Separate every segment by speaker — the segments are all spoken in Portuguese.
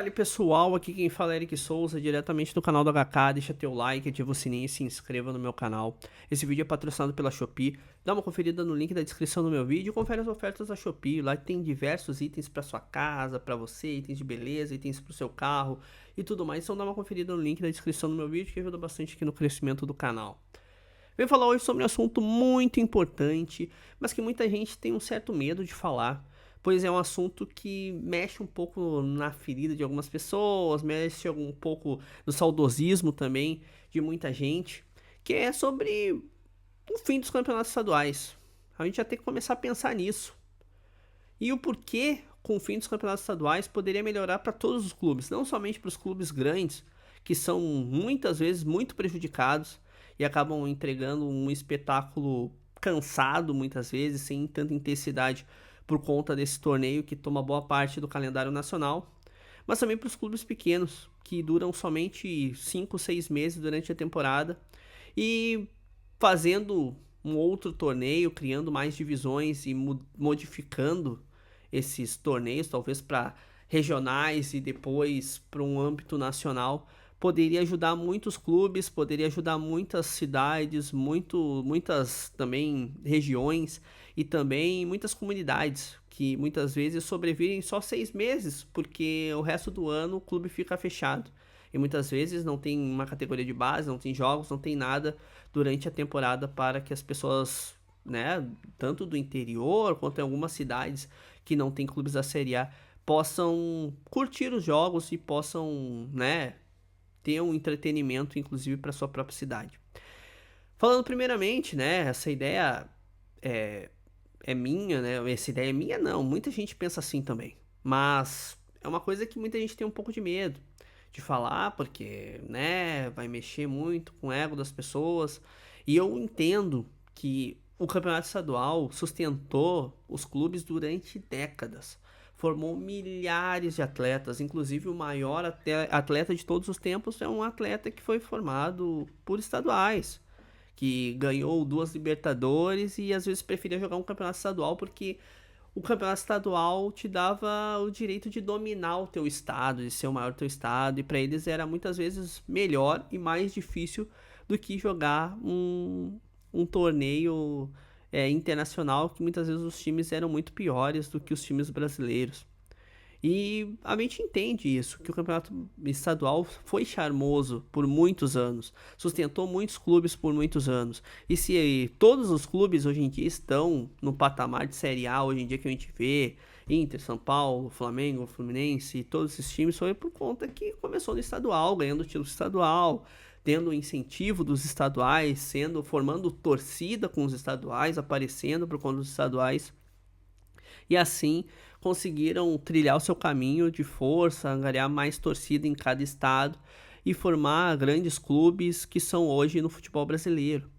Speaker 1: Dali pessoal, aqui quem fala é Eric Souza, diretamente do canal do HK. Deixa teu like, ativa o sininho e se inscreva no meu canal. Esse vídeo é patrocinado pela Shopee. Dá uma conferida no link da descrição do meu vídeo e confere as ofertas da Shopee. Lá tem diversos itens para sua casa, para você, itens de beleza, itens para o seu carro e tudo mais. Então dá uma conferida no link da descrição do meu vídeo que ajuda bastante aqui no crescimento do canal. Venho falar hoje sobre um assunto muito importante, mas que muita gente tem um certo medo de falar, pois é um assunto que mexe um pouco na ferida de algumas pessoas, mexe um pouco no saudosismo também de muita gente, que é sobre o fim dos campeonatos estaduais. A gente já tem que começar a pensar nisso. E o porquê, com o fim dos campeonatos estaduais, poderia melhorar para todos os clubes, não somente para os clubes grandes, que são muitas vezes muito prejudicados e acabam entregando um espetáculo cansado muitas vezes, sem tanta intensidade por conta desse torneio que toma boa parte do calendário nacional, mas também para os clubes pequenos, que duram somente 5, 6 meses durante a temporada e fazendo um outro torneio, criando mais divisões e modificando esses torneios, talvez para regionais e depois para um âmbito nacional, poderia ajudar muitos clubes, poderia ajudar muitas cidades, muitas também regiões e também muitas comunidades que muitas vezes sobrevivem só 6 meses, porque o resto do ano o clube fica fechado. E muitas vezes não tem uma categoria de base, não tem jogos, não tem nada durante a temporada para que as pessoas, né, tanto do interior quanto em algumas cidades que não tem clubes da Série A, possam curtir os jogos e possam, né, ter um entretenimento, inclusive, para sua própria cidade. Falando primeiramente, né, essa ideia é minha, né, essa ideia é minha não, muita gente pensa assim também, mas é uma coisa que muita gente tem um pouco de medo de falar, porque, né, vai mexer muito com o ego das pessoas, e eu entendo que o campeonato estadual sustentou os clubes durante décadas, formou milhares de atletas, inclusive o maior atleta de todos os tempos é um atleta que foi formado por estaduais, que ganhou 2 Libertadores e às vezes preferia jogar um campeonato estadual porque o campeonato estadual te dava o direito de dominar o teu estado, de ser o maior do teu estado, e para eles era muitas vezes melhor e mais difícil do que jogar um torneio internacional, que muitas vezes os times eram muito piores do que os times brasileiros. E a gente entende isso, que o campeonato estadual foi charmoso por muitos anos, sustentou muitos clubes por muitos anos. E se todos os clubes hoje em dia estão no patamar de Série A, hoje em dia que a gente vê, Inter, São Paulo, Flamengo, Fluminense, todos esses times, foi por conta que começou no estadual, ganhando título estadual, tendo o incentivo dos estaduais, formando torcida com os estaduais, aparecendo por conta dos estaduais. E assim conseguiram trilhar o seu caminho de força, angariar mais torcida em cada estado e formar grandes clubes que são hoje no futebol brasileiro.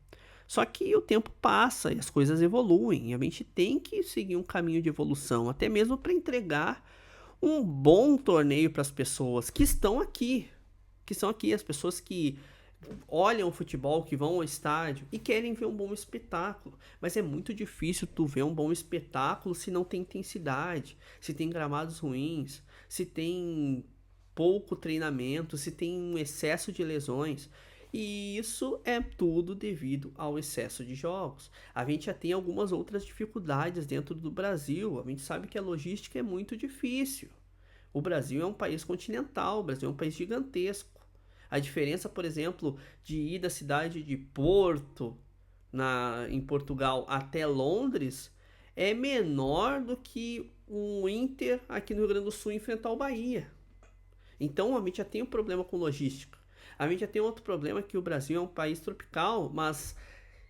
Speaker 1: Só que o tempo passa e as coisas evoluem, e a gente tem que seguir um caminho de evolução, até mesmo para entregar um bom torneio para as pessoas que são aqui as pessoas que olham o futebol, que vão ao estádio e querem ver um bom espetáculo. Mas é muito difícil tu ver um bom espetáculo se não tem intensidade, se tem gramados ruins, se tem pouco treinamento, se tem um excesso de lesões. E isso é tudo devido ao excesso de jogos. A gente já tem algumas outras dificuldades dentro do Brasil. A gente sabe que a logística é muito difícil. O Brasil é um país continental, o Brasil é um país gigantesco. A diferença, por exemplo, de ir da cidade de Porto, em Portugal, até Londres, é menor do que o Inter aqui no Rio Grande do Sul enfrentar o Bahia. Então a gente já tem um problema com logística. A gente já tem outro problema que o Brasil é um país tropical, mas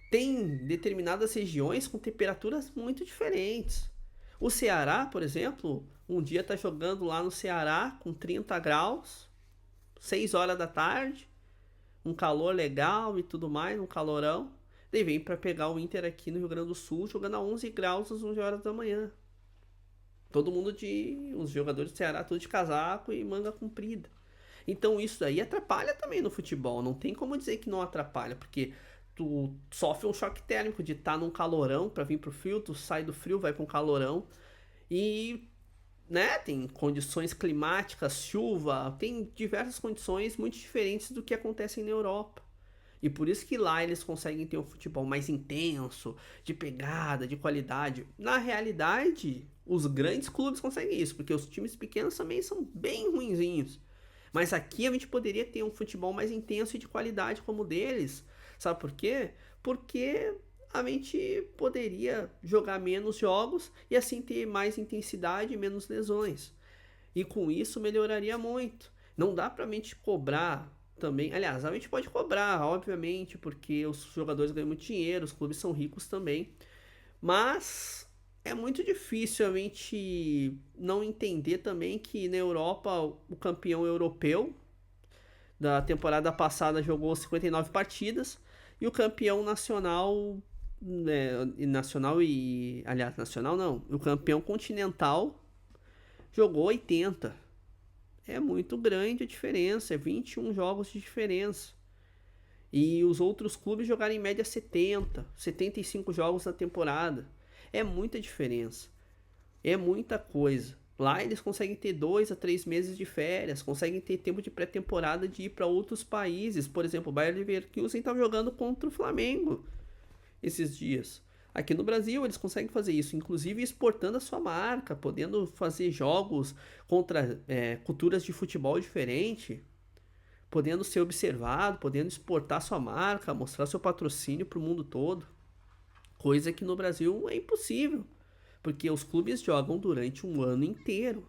Speaker 1: tem determinadas regiões com temperaturas muito diferentes. O Ceará, por exemplo, um dia está jogando lá no Ceará com 30 graus, 6 horas da tarde, um calor legal e tudo mais, um calorão. Daí vem para pegar o Inter aqui no Rio Grande do Sul, jogando a 11 graus às 11 horas da manhã. Todo mundo os jogadores do Ceará, tudo de casaco e manga comprida. Então isso daí atrapalha também no futebol, não tem como dizer que não atrapalha, porque tu sofre um choque térmico de estar num calorão para vir pro frio, tu sai do frio, vai para um calorão e né, tem condições climáticas, chuva, tem diversas condições muito diferentes do que acontecem na Europa. E por isso que lá eles conseguem ter um futebol mais intenso, de pegada, de qualidade. Na realidade, os grandes clubes conseguem isso, porque os times pequenos também são bem ruinzinhos. Mas aqui a gente poderia ter um futebol mais intenso e de qualidade como o deles. Sabe por quê? Porque a gente poderia jogar menos jogos e assim ter mais intensidade e menos lesões. E com isso melhoraria muito. Não dá pra mente cobrar também. Aliás, a gente pode cobrar, obviamente, porque os jogadores ganham muito dinheiro, os clubes são ricos também. Mas é muito difícil a gente não entender também que na Europa o campeão europeu da temporada passada jogou 59 partidas e o campeão nacional, né, nacional e aliás, nacional não, o campeão continental jogou 80. É muito grande a diferença, é 21 jogos de diferença. E os outros clubes jogaram em média 70, 75 jogos na temporada. É muita diferença. É muita coisa. Lá eles conseguem ter 2 a 3 meses de férias, conseguem ter tempo de pré-temporada de ir para outros países. Por exemplo, o Bayer Leverkusen estava jogando contra o Flamengo esses dias. Aqui no Brasil eles conseguem fazer isso, inclusive exportando a sua marca, podendo fazer jogos contra culturas de futebol diferente, podendo ser observado, podendo exportar sua marca, mostrar seu patrocínio para o mundo todo. Coisa que no Brasil é impossível, porque os clubes jogam durante um ano inteiro.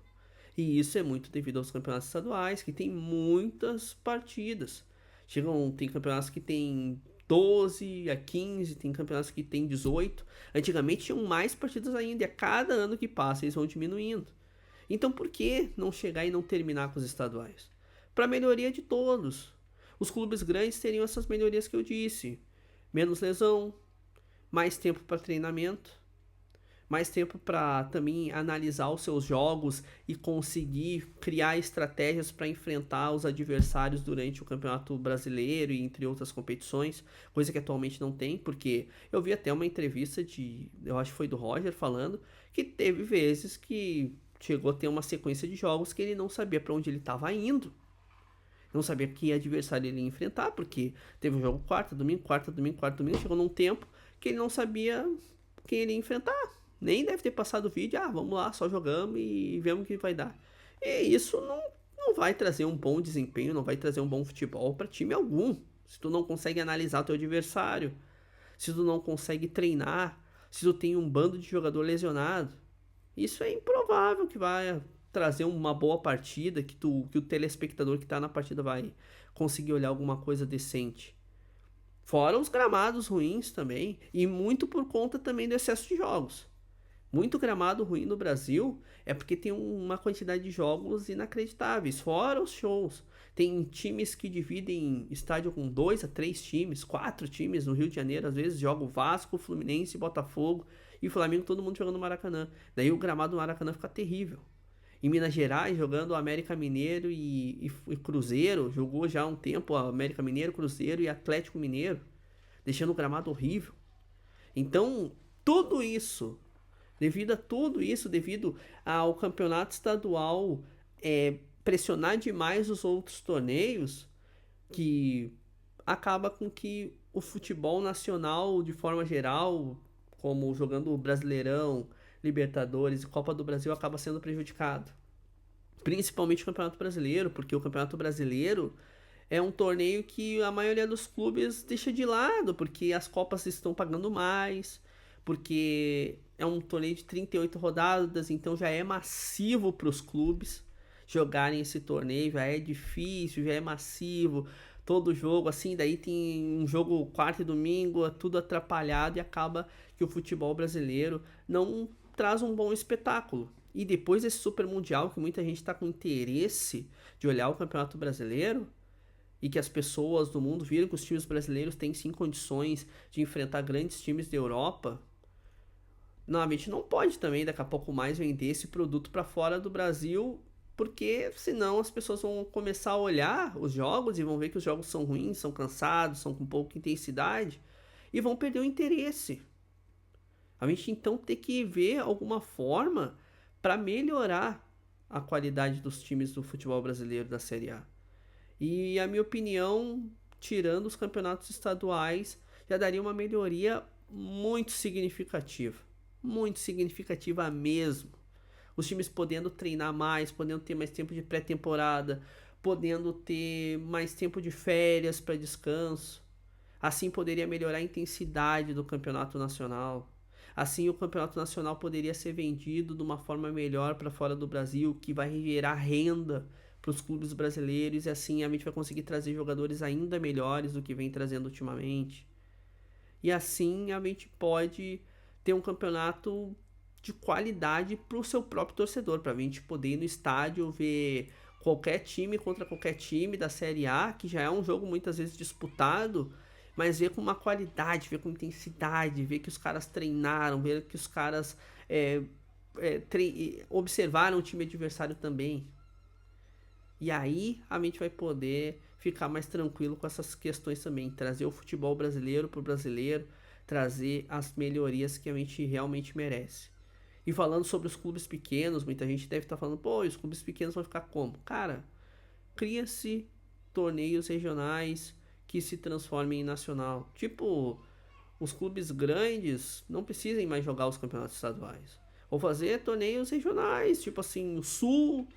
Speaker 1: E isso é muito devido aos campeonatos estaduais, que tem muitas partidas. Tem campeonatos que tem 12 a 15, tem campeonatos que tem 18. Antigamente tinham mais partidas ainda, e a cada ano que passa eles vão diminuindo. Então por que não chegar e não terminar com os estaduais? Para melhoria de todos. Os clubes grandes teriam essas melhorias que eu disse: menos lesão, mais tempo para treinamento, mais tempo para também analisar os seus jogos e conseguir criar estratégias para enfrentar os adversários durante o Campeonato Brasileiro e entre outras competições, coisa que atualmente não tem, porque eu vi até uma entrevista eu acho que foi do Roger falando que teve vezes que chegou a ter uma sequência de jogos que ele não sabia para onde ele estava indo. Não sabia que adversário ele ia enfrentar, porque teve um jogo quarta, domingo, quarta, domingo, quarta, domingo, chegou num tempo que ele não sabia quem ele ia enfrentar. Nem deve ter passado o vídeo, vamos lá, só jogamos e vemos o que vai dar. E isso não vai trazer um bom desempenho, não vai trazer um bom futebol para time algum. Se tu não consegue analisar teu adversário, se tu não consegue treinar, se tu tem um bando de jogador lesionado, isso é improvável que vai trazer uma boa partida, que o telespectador que está na partida vai conseguir olhar alguma coisa decente. Fora os gramados ruins também, e muito por conta também do excesso de jogos. Muito gramado ruim no Brasil é porque tem uma quantidade de jogos inacreditáveis, fora os shows. Tem times que dividem estádio com 2 a 3 times, 4 times no Rio de Janeiro, às vezes joga o Vasco, Fluminense, Botafogo e Flamengo, todo mundo jogando no Maracanã. Daí o gramado do Maracanã fica terrível. Em Minas Gerais, jogando América Mineiro e Cruzeiro, jogou já há um tempo América Mineiro, Cruzeiro e Atlético Mineiro, deixando o gramado horrível. Então, tudo isso, devido a tudo isso, devido ao campeonato estadual pressionar demais os outros torneios, que acaba com que o futebol nacional, de forma geral, como jogando o Brasileirão, Libertadores e Copa do Brasil, acaba sendo prejudicado. Principalmente o Campeonato Brasileiro, porque o Campeonato Brasileiro é um torneio que a maioria dos clubes deixa de lado, porque as Copas estão pagando mais, porque é um torneio de 38 rodadas, então já é massivo para os clubes jogarem esse torneio, já é difícil, já é massivo, todo jogo assim, daí tem um jogo quarta e domingo, é tudo atrapalhado e acaba que o futebol brasileiro não traz um bom espetáculo. E depois desse Super Mundial, que muita gente está com interesse de olhar o Campeonato Brasileiro, e que as pessoas do mundo viram que os times brasileiros têm sim condições de enfrentar grandes times da Europa, não, a gente não pode também daqui a pouco mais vender esse produto para fora do Brasil, porque senão as pessoas vão começar a olhar os jogos e vão ver que os jogos são ruins, são cansados, são com pouca intensidade e vão perder o interesse. A gente então tem que ver alguma forma para melhorar a qualidade dos times do futebol brasileiro da Série A. E a minha opinião, tirando os campeonatos estaduais, já daria uma melhoria muito significativa mesmo. Os times podendo treinar mais, podendo ter mais tempo de pré-temporada, podendo ter mais tempo de férias para descanso. Assim poderia melhorar a intensidade do campeonato nacional. Assim o campeonato nacional poderia ser vendido de uma forma melhor para fora do Brasil, que vai gerar renda para os clubes brasileiros e assim a gente vai conseguir trazer jogadores ainda melhores do que vem trazendo ultimamente. E assim a gente pode ter um campeonato de qualidade para o seu próprio torcedor, para a gente poder ir no estádio ver qualquer time contra qualquer time da Série A, que já é um jogo muitas vezes disputado, mas ver com uma qualidade, ver com intensidade, ver que os caras treinaram, ver que os caras observaram o time adversário também. E aí a gente vai poder ficar mais tranquilo com essas questões também, trazer o futebol brasileiro para o brasileiro, trazer as melhorias que a gente realmente merece. E falando sobre os clubes pequenos, muita gente deve estar falando, pô, os clubes pequenos vão ficar como? Cara, cria-se torneios regionais que se transformem em nacional. Tipo, os clubes grandes não precisem mais jogar os campeonatos estaduais. Ou fazer torneios regionais, tipo assim, o Sul,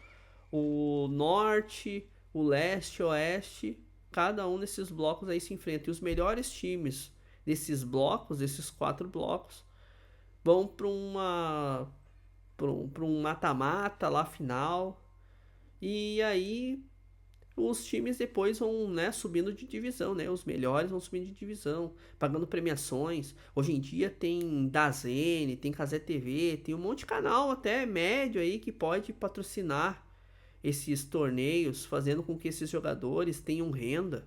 Speaker 1: o Norte, o Leste, o Oeste, cada um desses blocos aí se enfrenta. E os melhores times desses blocos, desses 4 blocos, vão para um mata-mata lá final. E aí os times depois vão, né, subindo de divisão, né? Os melhores vão subindo de divisão, pagando premiações. Hoje em dia tem DAZN, tem Cazé TV, tem um monte de canal até médio aí que pode patrocinar esses torneios, fazendo com que esses jogadores tenham renda.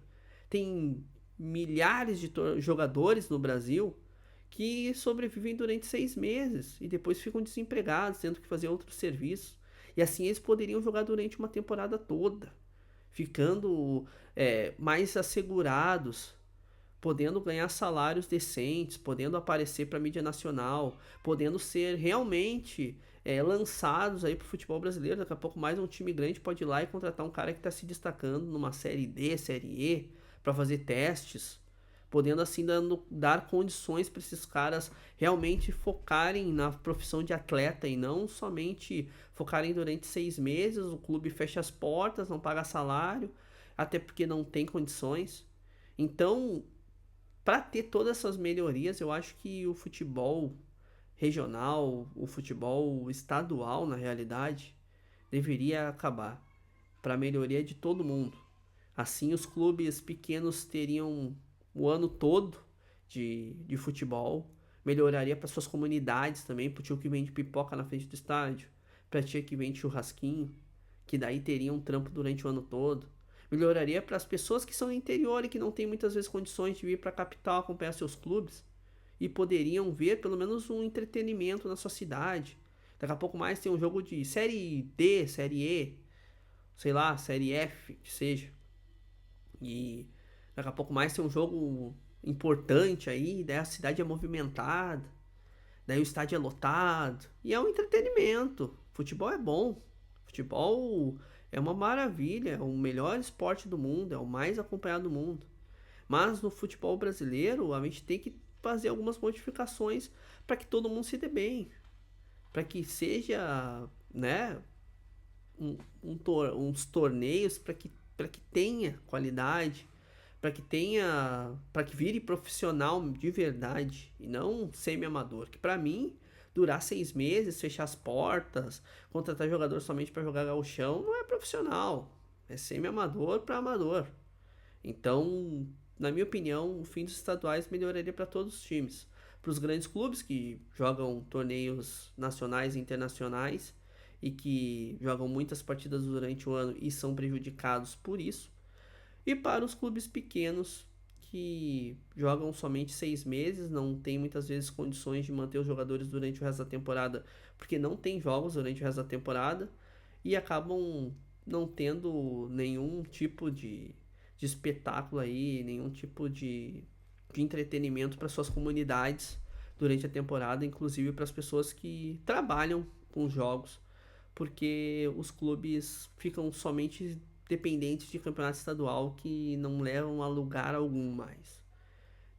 Speaker 1: Tem milhares de jogadores no Brasil que sobrevivem durante 6 meses e depois ficam desempregados, tendo que fazer outro serviço. E assim eles poderiam jogar durante uma temporada toda, ficando mais assegurados, podendo ganhar salários decentes, podendo aparecer para a mídia nacional, podendo ser realmente lançados aí para o futebol brasileiro. Daqui a pouco mais um time grande pode ir lá e contratar um cara que está se destacando numa série D, série E, para fazer testes, podendo assim dar condições para esses caras realmente focarem na profissão de atleta e não somente focarem durante 6 meses, o clube fecha as portas, não paga salário, até porque não tem condições. Então, para ter todas essas melhorias, eu acho que o futebol regional, o futebol estadual, na realidade, deveria acabar para a melhoria de todo mundo. Assim, os clubes pequenos teriam o ano todo de futebol, melhoraria para suas comunidades também, para o tio que vende pipoca na frente do estádio, para a tia que vende churrasquinho, que daí teria um trampo durante o ano todo. Melhoraria para as pessoas que são no interior e que não têm muitas vezes condições de vir para a capital acompanhar seus clubes e poderiam ver pelo menos um entretenimento na sua cidade. Daqui a pouco mais tem um jogo de série D, série E, sei lá, série F, que seja. E daqui a pouco mais tem um jogo importante aí, daí a cidade é movimentada, daí o estádio é lotado. E é um entretenimento. Futebol é bom. Futebol é uma maravilha, é o melhor esporte do mundo, é o mais acompanhado do mundo. Mas no futebol brasileiro, a gente tem que fazer algumas modificações para que todo mundo se dê bem, para que seja, né, uns torneios para que tenha qualidade, para que vire profissional de verdade e não semi-amador. Que para mim, durar 6 meses, fechar as portas, contratar jogador somente para jogar gauchão, não é profissional. É semi-amador para amador. Então, na minha opinião, o fim dos estaduais melhoraria para todos os times. Para os grandes clubes que jogam torneios nacionais e internacionais e que jogam muitas partidas durante o ano e são prejudicados por isso. E para os clubes pequenos que jogam somente 6 meses, não tem muitas vezes condições de manter os jogadores durante o resto da temporada, porque não tem jogos durante o resto da temporada e acabam não tendo nenhum tipo de espetáculo aí, nenhum tipo de entretenimento para suas comunidades durante a temporada, inclusive para as pessoas que trabalham com os jogos, porque os clubes ficam somente dependentes de campeonato estadual que não levam a lugar algum mais.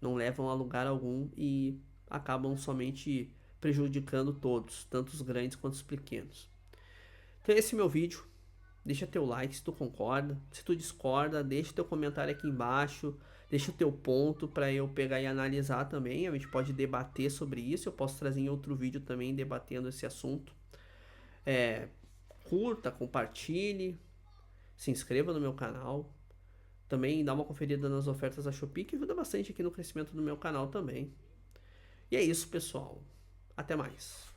Speaker 1: Não levam a lugar algum e acabam somente prejudicando todos, tanto os grandes quanto os pequenos. Então esse é meu vídeo. Deixa teu like se tu concorda. Se tu discorda, deixa teu comentário aqui embaixo. Deixa o teu ponto para eu pegar e analisar também. A gente pode debater sobre isso. Eu posso trazer em outro vídeo também debatendo esse assunto. Curta, compartilhe, se inscreva no meu canal. Também dá uma conferida nas ofertas da Shopee, que ajuda bastante aqui no crescimento do meu canal também. E é isso, pessoal. Até mais.